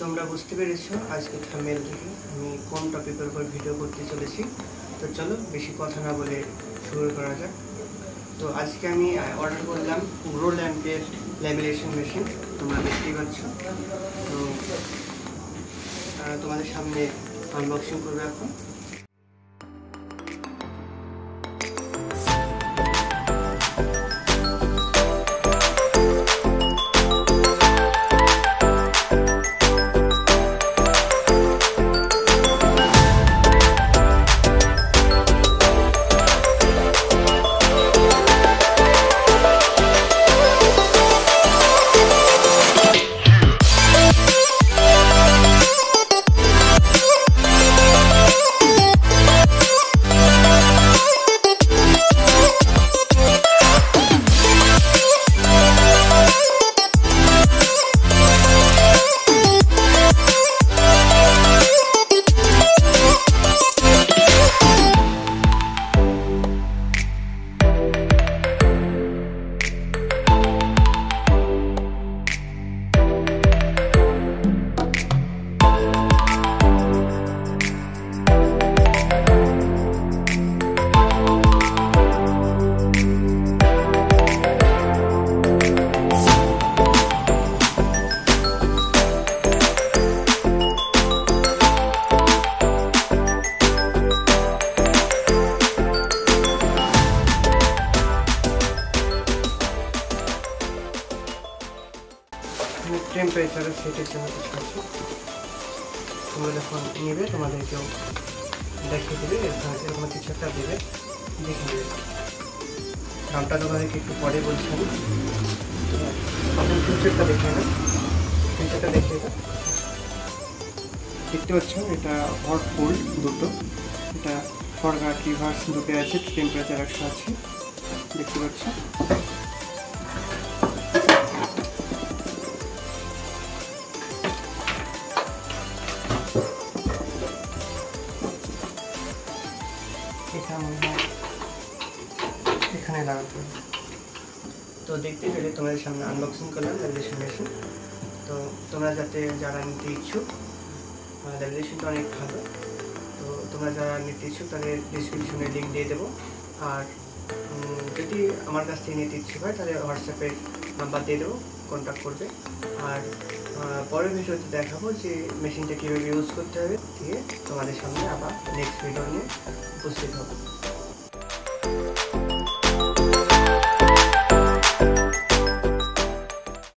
তোমরা বুঝতে পেরেছো আজকে থাম্বনেল থেকে আমি কোন টপিকের উপর ভিডিও করতে চলেছি। তো চলো বেশি কথা না বলে শুরু করা যাক। তো আজকে আমি অর্ডার করলাম গ্রো ল্যাম্পের ল্যামিনেশন মেশিন, তোমরা দেখতেই পাচ্ছ। তো তোমাদের সামনে আনবক্সিং করবে এখন। টেম্পারেচার সেটের জন্য কিছু আছে, তোমরা যখন নেবে তোমাদেরকেও দেখিয়ে দেবে, এরকম কিছু একটা দেবে, দেখে দেবে। দামটা তোমাদেরকে একটু পরে বলছি আমি। তো ফিউচারটা দেখে না, ফিউচারটা দেখিয়ে দাও। দেখতে পাচ্ছ এটা হট কোল্ড দুটো, এটা ফরওয়ার্ড রিভার্স দুটো আছে, টেম্পারেচার 100 আছে, দেখতে পাচ্ছ। এখানে লাগাতে হবে। তো দেখতে পেলে তোমাদের সামনে আনবক্সিং করলাম ল্যামিনেশন মেশিন। তো তোমরা যারা নিতে ইচ্ছুক, ল্যামিনেশনটা অনেক ভালো। তো তোমরা যারা নিতে ইচ্ছুক তাদের ডিসক্রিপশনে লিঙ্ক দিয়ে দেবো। আর যদি আমার কাছ থেকে নিতে ইচ্ছুক হয় তাহলে হোয়াটসঅ্যাপের নাম্বার দিয়ে দেবো, কন্ট্যাক্ট করবে। আর পরের ভিডিওতে দেখাবো যে মেশিনটা কীভাবে ইউজ করতে হবে, দিয়ে তোমাদের সামনে আবার নেক্সট ভিডিও নিয়ে উপস্থিত হবো।